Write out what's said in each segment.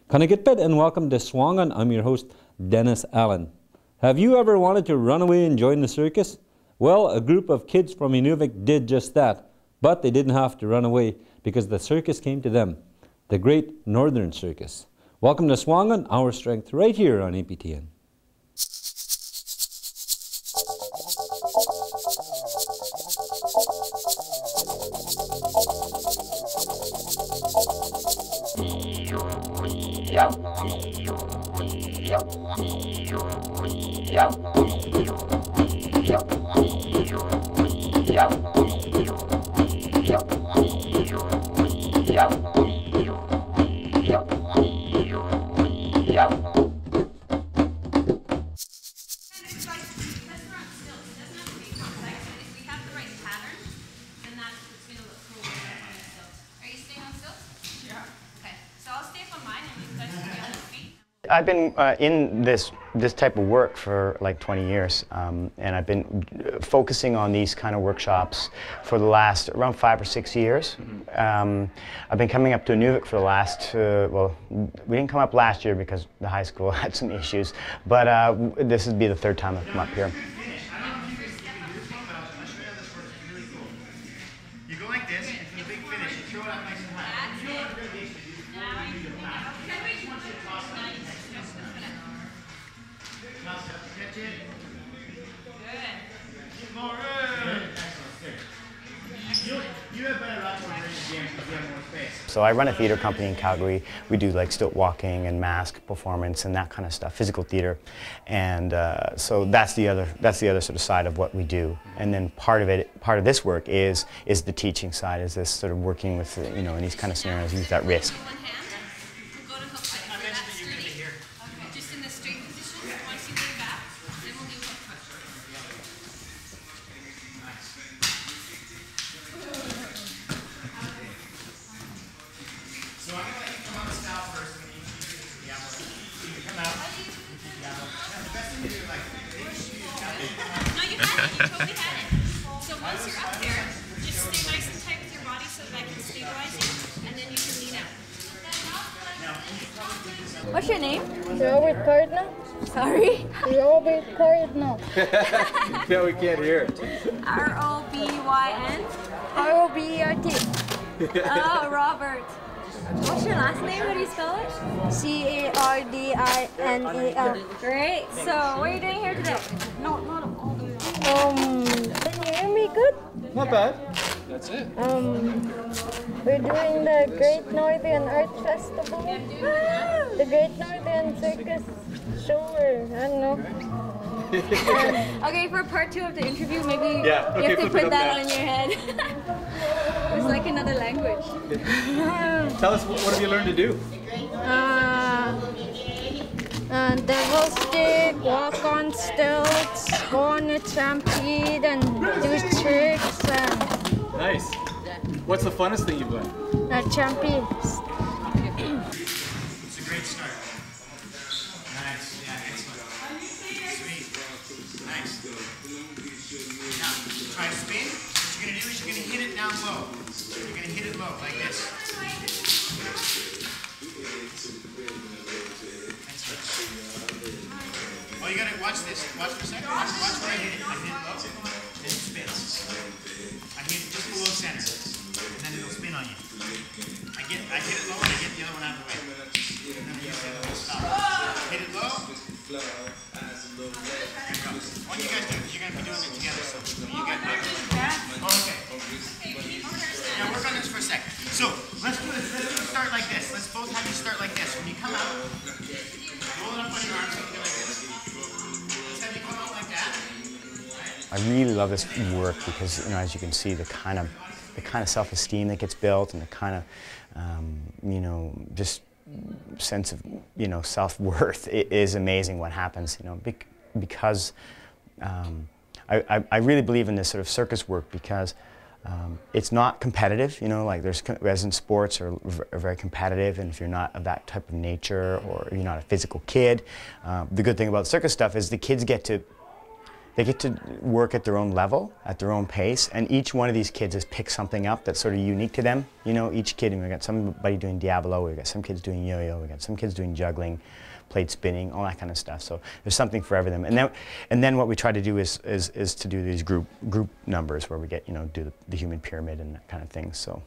Kanagitpet and welcome to Swangan. I'm your host, Dennis Allen. Have you ever wanted to run away and join the circus? Well, a group of kids from Inuvik did just that, but they didn't have to run away because the circus came to them, the Great Northern Circus. Welcome to Swangan, our strength, right here on APTN. I've been in this type of work for like 20 years, and I've been focusing on these kind of workshops for the last around 5 or 6 years. I've been coming up to Inuvik for the last, well, we didn't come up last year because the high school had some issues, but this would be the third time I've come up here. You go like this, and for the big finish, you throw it up nice and high. Catch it. Good. Keep going. You have better odds on winning the game because you have more space. So I run a theater company in Calgary. We do like stilt walking and mask performance and that kind of stuff, physical theater, and so that's the other sort of side of what we do. And then part of this work is the teaching side, is this sort of working with in these kind of scenarios, use that risk. So I'm going to let you come on the style first, and then you can come out. The best thing to do, like, make sure you got it. No, you had it. You totally had it. So once you're up there, just stay nice and tight with your body so that I can stabilize you, and then you can lean out. What's your name? Robert Cardinal. Sorry? Robert Cardinal. No, we can't hear it. R-O-B-Y-N? R-O-B-E-R-T. Oh, Robert. What's your last name? How do you spell it? C-A-R-D-I-N-A-L. Great. So, what are you doing here today? No, not all the way. Can you hear me good? Not bad. That's it. We're doing the Great Northern Art Festival. The Great Northern Circus show, or I don't know. Okay, for part 2 of the interview, maybe Yeah, okay, you have to flip it put up that now. on your head. It's like another language. Tell us, what have you learned to do? Devil stick, walk on stilts, go on a trampede, and do tricks, and Nice. What's the funnest thing you've learned? trapeze. It's a great start. Nice. Yeah, excellent. Sweet. Nice. Now, try to spin. What you're going to do is you're going to hit it down low. You're going to hit it low, like this. Oh, you got to watch this. Watch for a second. Watch where I hit it. I hit it low, and it spins. I hit it just below center, and then it'll spin on you. I hit it low, and I get the other one out of the way. And then you say, stop. Hit it low. There you go. What you guys do is you're going to be doing it together. So you got that. Okay. Now work on this for a second. So let's do this. Let's start like this. Let's both have you start like this. When you come out, roll it up on your arms like this. Let's have you come out like that. I really love this work because, as you can see, the kind of self-esteem that gets built, and the kind of, just sense of, self-worth. It is amazing what happens, because I really believe in this sort of circus work because it's not competitive, like resident sports are very competitive, and if you're not of that type of nature or you're not a physical kid, the good thing about circus stuff is the kids get to they get to work at their own level, at their own pace, and each one of these kids has picked something up that's sort of unique to them. You know, each kid, and we've got somebody doing Diablo, we've got some kids doing yo-yo, we've got some kids doing juggling, plate spinning, all that kind of stuff. So there's something for every them. And then what we try to do is to do these group numbers where we get, you know, do the human pyramid and that kind of thing. So.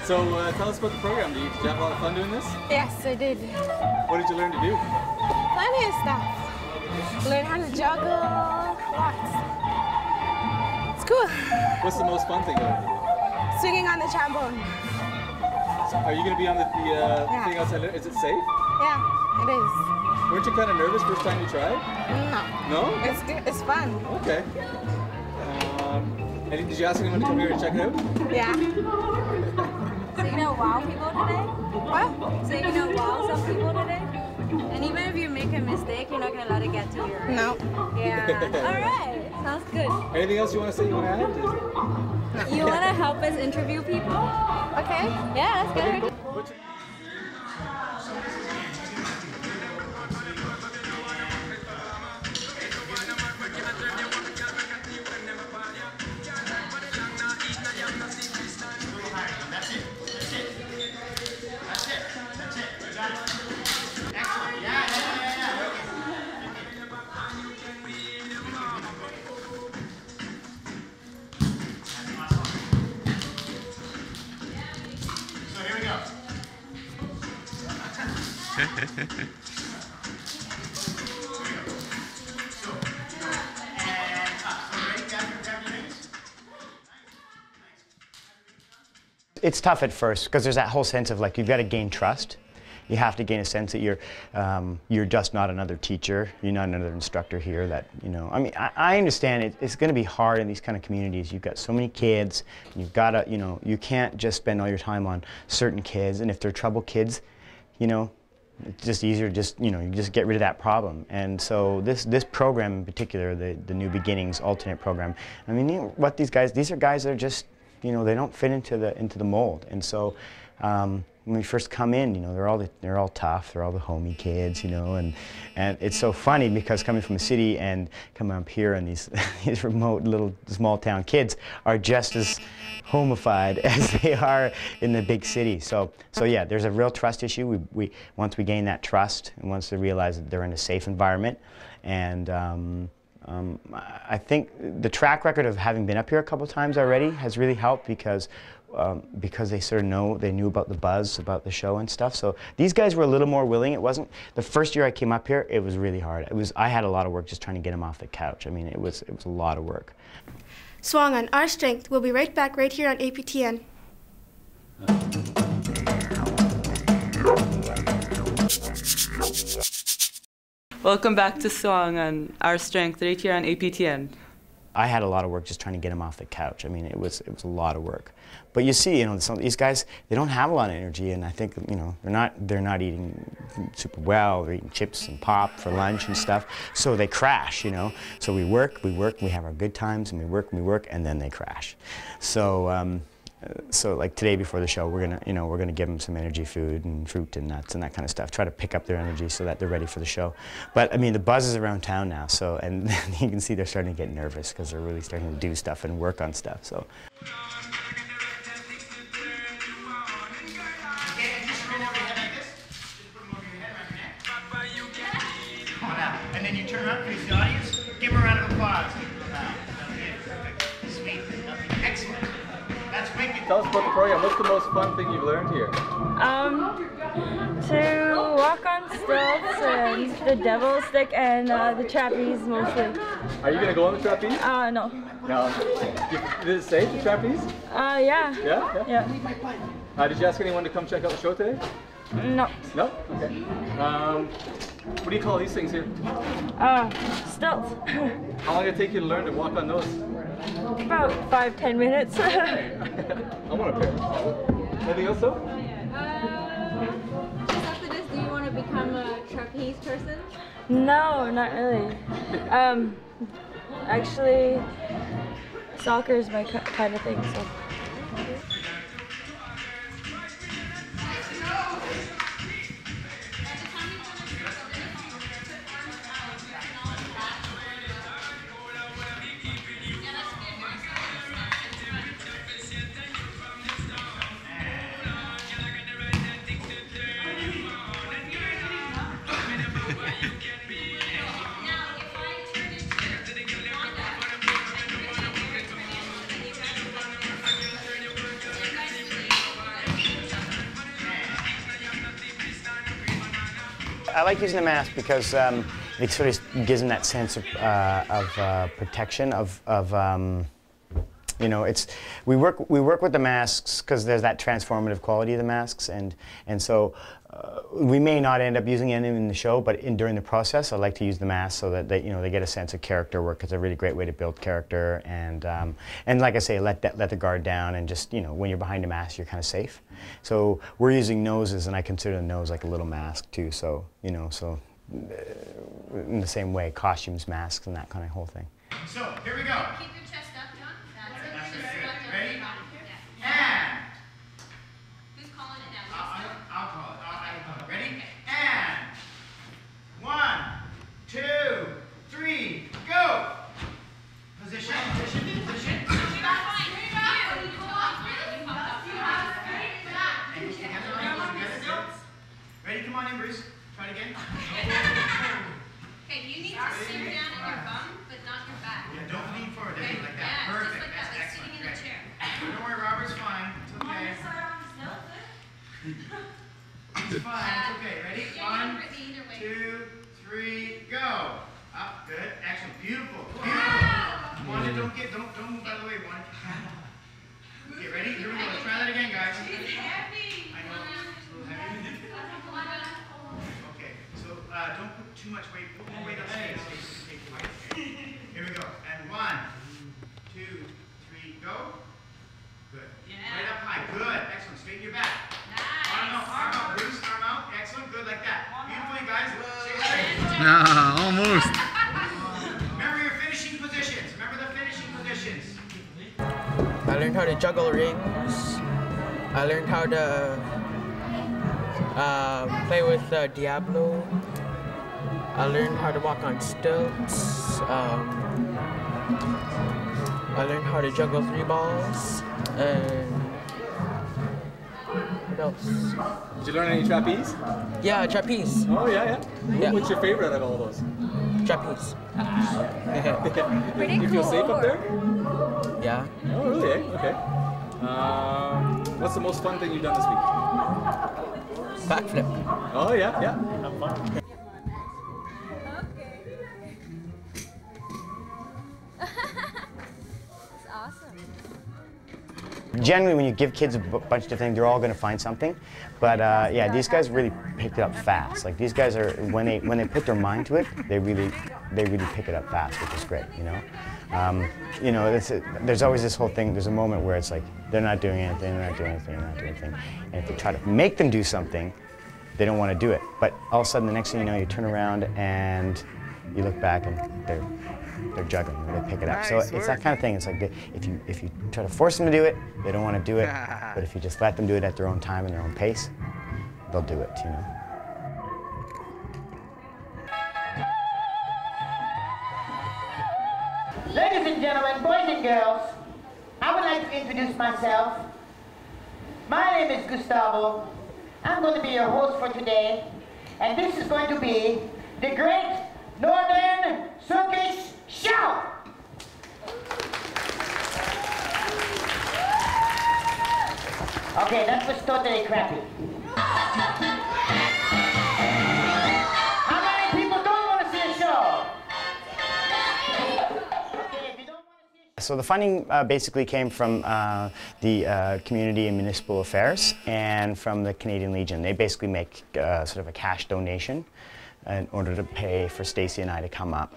So tell us about the program. Did you have a lot of fun doing this? Yes, I did. What did you learn to do? Plenty of stuff. Learn how to juggle. Lots. It's cool. What's the most fun thing you learned to do? Swinging on the trombone. So are you going to be on the thing outside? Is it safe? Yeah, it is. Weren't you kind of nervous first time you tried? No. No? It's good. It's fun. Okay. And did you ask anyone to come here and check it out? Yeah. So you know wow people today? What? So you know wow some people today? And even if you make a mistake, you're not gonna let it get to you. No. Yeah. Alright. Sounds good. Anything else you want to say? You want to add? You wanna help us interview people? Okay. Yeah, that's good. What's your- It's tough at first because there's that whole sense of like you've got to gain trust. You have to gain a sense that you're just not another teacher. You're not another instructor here. That, you know, I mean, I understand it's going to be hard in these kind of communities. You've got so many kids. You've got to, you know, you can't just spend all your time on certain kids. And if they're trouble kids, you know, it's just easier to just, you know, you just get rid of that problem. And so this program in particular, the New Beginnings alternate program, I mean, you know, what these are guys that are just, you know, they don't fit into the mold. And so when we first come in, you know, they're all tough, they're all the homey kids, you know, and it's so funny because coming from a city and coming up here and these these remote little small town kids are just as homified as they are in the big city. So yeah, there's a real trust issue. We once we gain that trust and once they realize that they're in a safe environment, and I think the track record of having been up here a couple of times already has really helped because they sort of knew about the buzz, about the show and stuff. So these guys were a little more willing. It wasn't, the first year I came up here, it was really hard. I had a lot of work just trying to get them off the couch. I mean, it was a lot of work. Swung on Our Strength. We'll be right back right here on APTN. Welcome back to Swung on Our Strength right here on APTN. I had a lot of work just trying to get them off the couch. I mean, it was a lot of work. But you see, you know, some of these guys, they don't have a lot of energy, and I think, you know, they're not eating super well. They're eating chips and pop for lunch and stuff, so they crash, you know. So we work, we have our good times, and we work, and then they crash. So so like today before the show, we're gonna give them some energy food and fruit and nuts and that kind of stuff. Try to pick up their energy so that they're ready for the show. But I mean, the buzz is around town now, so, and you can see they're starting to get nervous because they're really starting to do stuff and work on stuff. So. And then you turn around, face the audience, give them a round of applause. Sweet. Excellent. That's wicked. Tell us about the program. What's the most fun thing you've learned here? To walk on stilts and the devil stick and the trapeze mostly. Are you going to go on the trapeze? No. No. Is it safe, the trapeze? Yeah. Yeah? Yeah. Did you ask anyone to come check out the show today? No. No? Okay. What do you call these things here? Stilts. How long did it take you to learn to walk on those? About 5-10 minutes. I want a pair. Anything else, though? Just after this, do you want to become a trapeze person? No, not really. Actually, soccer is my kind of thing. So. I like using the mask because it sort of gives them that sense of protection. You know, we work with the masks because there's that transformative quality of the masks, and so we may not end up using any in the show, but during the process, I like to use the masks so that they get a sense of character work. It's a really great way to build character, and like I say, let the guard down, and just when you're behind a mask, you're kind of safe. So we're using noses, and I consider the nose like a little mask too. So in the same way, costumes, masks, and that kind of whole thing. So here we go. Keep your chest up, John. That's it. That's Just it. squat down. Ready? Yeah. And Who's calling it now? I'll call it. I'll call it. Ready? And 1, 2, 3, go. Position. Position. Position. Ready? Come on in, Bruce. Try it again. Okay, you need to sit down in your bum, but not your back. Yeah, don't lean forward. Okay? Like that. Yeah, Perfect. just like that, That's like excellent. sitting in a chair. Don't worry, Robert's fine. It's okay. It's fine. It's okay. Ready? Yeah, 1, either way. 2, 3, go. Up. Good. Excellent. Beautiful. Beautiful. Wanda, don't move out of the way. Wanda, if you can. Okay, ready? Here we go. Let's try that again, guys. She's heavy. I know. It's a little heavy. Okay. So don't put too much weight. Put more weight on the stage. Here we go. And 1, 2, 3, go. Good. Right up high. Good. Excellent. Straighten your back. Arm out. Arm out. Bruce, arm out. Excellent. Good like that. Beautiful, you guys. Stay straight. Almost. Remember your finishing positions. Remember the finishing positions. I learned how to juggle rings. I learned how to play with Diablo. I learned how to walk on stilts. I learned how to juggle 3 balls. And what else? Did you learn any trapeze? Yeah, trapeze. Oh yeah. Yeah. What's your favorite out of all those? Trapeze. Pretty You feel safe cool. up there? Yeah. Oh really? Eh? Okay. What's the most fun thing you've done this week? Backflip. Oh yeah. Have fun. It's awesome. Generally, when you give kids a bunch of different things, they're all going to find something. But yeah, these guys really picked it up fast. Like these guys are, when they put their mind to it, they really pick it up fast, which is great. There's always this whole thing. There's a moment where it's like they're not doing anything, they're not doing anything, they're not doing anything. And if you try to make them do something, they don't want to do it. But all of a sudden, the next thing you know, you turn around and you look back and they're juggling, they pick it up. So it's that kind of thing. It's like if you try to force them to do it, they don't want to do it. But if you just let them do it at their own time and their own pace, they'll do it, Ladies and gentlemen, boys and girls, I would like to introduce myself. My name is Gustavo. I'm going to be your host for today, and this is going to be the Great Northern Circus Show! Okay, that was totally crappy. How many people don't want to see a show? So the funding basically came from the Community and Municipal Affairs and from the Canadian Legion. They basically make sort of a cash donation in order to pay for Stacy and I to come up.